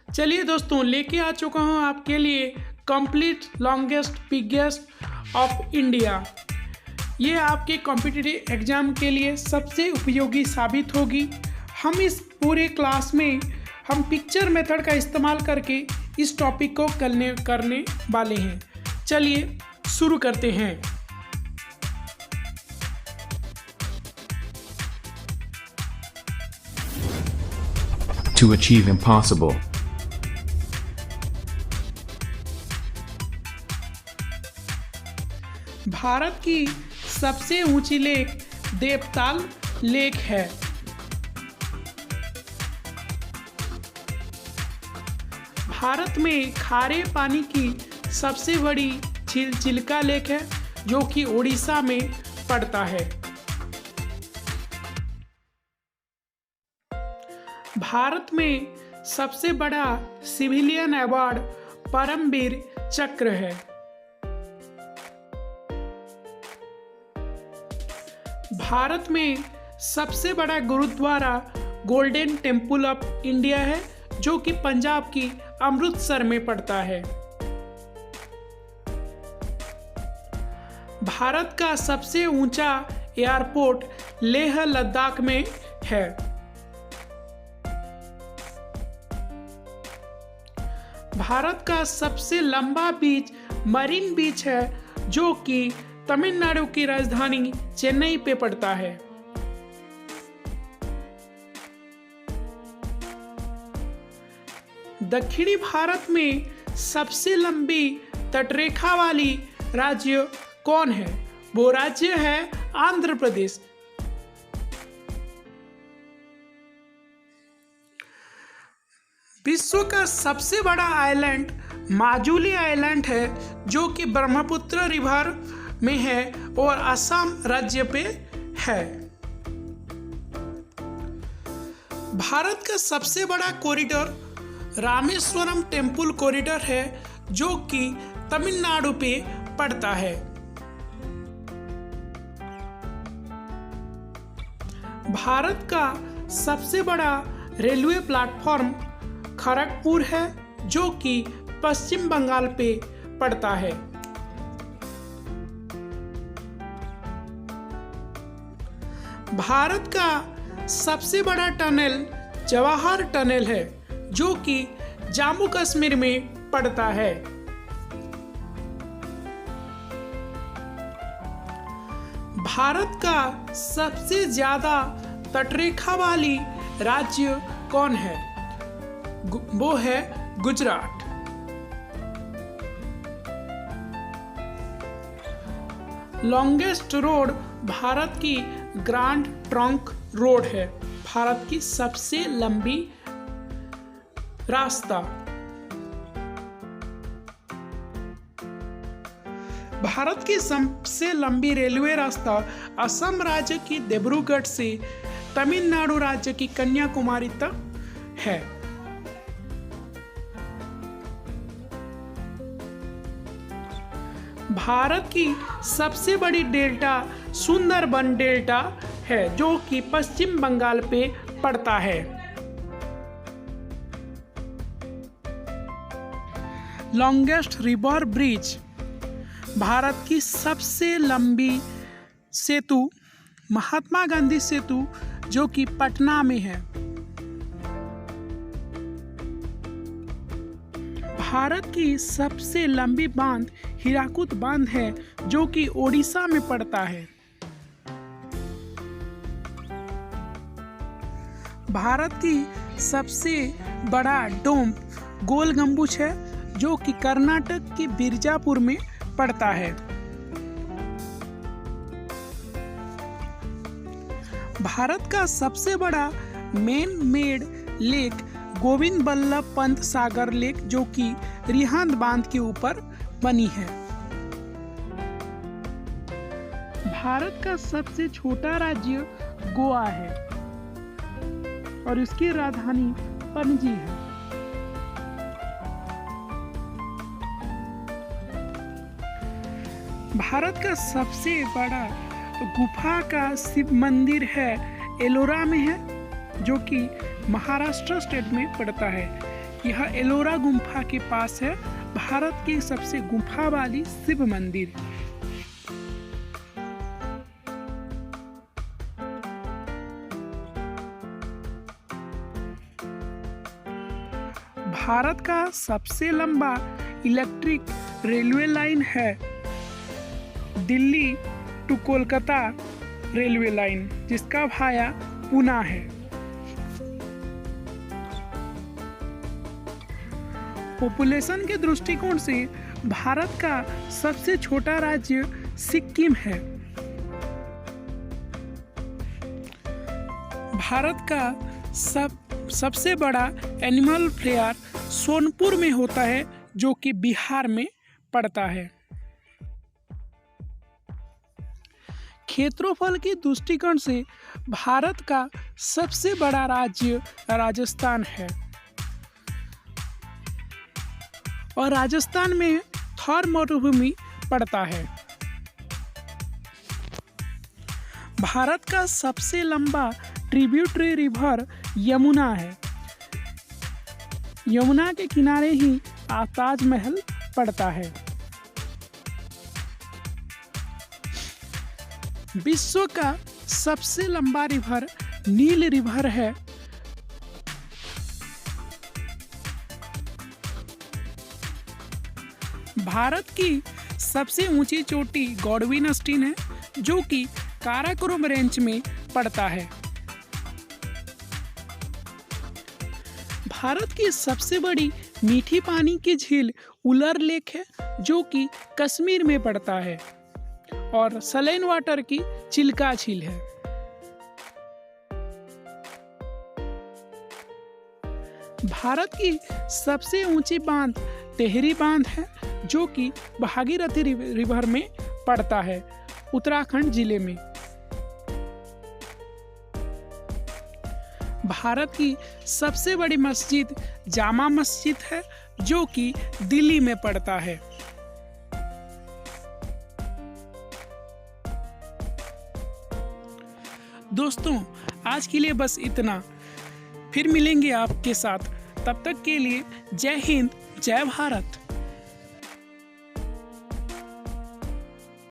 चलिए दोस्तों, लेके आ चुका हूँ आपके लिए complete longest biggest of India. ये आपके कॉम्पिटिटिव एग्ज़ाम के लिए सबसे उपयोगी साबित होगी। हम इस पूरे क्लास में हम पिक्चर मेथड का इस्तेमाल करके इस टॉपिक को करने वाले हैं। चलिए शुरू करते हैं। To achieve impossible. भारत की सबसे ऊंची लेक देवताल लेक है। भारत में खारे पानी की सबसे बड़ी झील चिल्का लेक है, जो कि ओडिशा में पड़ता है। भारत में सबसे बड़ा सिविलियन अवार्ड परमवीर चक्र है। भारत में सबसे बड़ा gurdwara golden temple of India है, जो कि पंजाब की अमृतसर में पड़ता है। भारत का सबसे ऊंचा एयरपोर्ट लेह लद्दाख में है। भारत का सबसे लंबा बीच मरीन बीच है, जो कि तमिलनाडु की राजधानी चेन्नई पे पड़ता है। दक्षिणी भारत में सबसे लंबी तटरेखा वाली राज्य कौन है? वो राज्य है आंध्र प्रदेश। विश्व का सबसे बड़ा आइलैंड माजुली आइलैंड है, जो कि ब्रह्मपुत्र रिवर में है और असम राज्य पे है। भारत का सबसे बड़ा कॉरिडोर रामेश्वरम टेम्पल कॉरिडोर है, जो कि तमिलनाडु पे पड़ता है। भारत का सबसे बड़ा रेलवे प्लेटफॉर्म खड़गपुर है, जो कि पश्चिम बंगाल पे पड़ता है। भारत का सबसे बड़ा टनल जवाहर टनल है, जो कि जम्मू कश्मीर में पड़ता है। भारत का सबसे ज्यादा तटरेखा वाली राज्य कौन है? वो है गुजरात। लॉन्गेस्ट रोड भारत की ग्रैंड ट्रंक रोड है, भारत की सबसे लंबी रास्ता। भारत की सबसे लंबी रेलवे रास्ता असम राज्य की डिब्रूगढ़ से तमिलनाडु राज्य की कन्याकुमारी तक है। भारत की सबसे बड़ी डेल्टा सुंदरबन डेल्टा है, जो कि पश्चिम बंगाल पे पड़ता है। लॉन्गेस्ट रिवर ब्रिज भारत की सबसे लंबी सेतु महात्मा गांधी सेतु, जो कि पटना में है। भारत की सबसे लंबी बांध हीराकुद बांध है, जो कि ओडिशा में पड़ता है। भारत की सबसे बड़ा डोम गोल गंबुज है, जो कि कर्नाटक के बीजापुर में पड़ता है। भारत का सबसे बड़ा man made lake Govind Ballabh Pant Sagar lake, जो कि रिहांद बांध के ऊपर बनी है। भारत का सबसे छोटा राज्य गोवा है और इसकी राजधानी पणजी है। भारत का सबसे बड़ा गुफा का शिव मंदिर है एलोरा में है, जो कि महाराष्ट्र स्टेट में पड़ता है। यह एलोरा गुम्फा के पास है, भारत की सबसे गुफा वाली शिव मंदिर। भारत का सबसे लंबा इलेक्ट्रिक रेलवे लाइन है Delhi to Kolkata railway line, जिसका भाया पुणे है। पॉपुलेशन के दृष्टिकोण से भारत का सबसे छोटा राज्य सिक्किम है। भारत का सबसे बड़ा एनिमल फेयर सोनपुर में होता है, जो कि बिहार में पड़ता है। क्षेत्रफल के दृष्टिकोण से भारत का सबसे बड़ा राज्य राजस्थान है और राजस्थान में थर मरुभूमि पड़ता है। भारत का सबसे लंबा ट्रिब्यूटरी रिवर यमुना है। यमुना के किनारे ही ताजमहल पड़ता है। विश्व का सबसे लंबा रिवर नील रिवर है। भारत की सबसे ऊंची चोटी गॉडविन अस्टीन है, जो कि काराकोरम रेंज में पड़ता है। भारत की सबसे बड़ी मीठी पानी की झील उलर लेक है, जो कि कश्मीर में पड़ता है और सलेन वाटर की चिल्का झील है। भारत की सबसे ऊंची बांध टेहरी बांध है, जो कि भागीरथी रिवर में पड़ता है, उत्तराखंड जिले में। भारत की सबसे बड़ी मस्जिद जामा मस्जिद है, जो कि दिल्ली में पड़ता है। दोस्तों, आज के लिए बस इतना। फिर मिलेंगे आपके साथ, तब तक के लिए जय हिंद, जय भारत।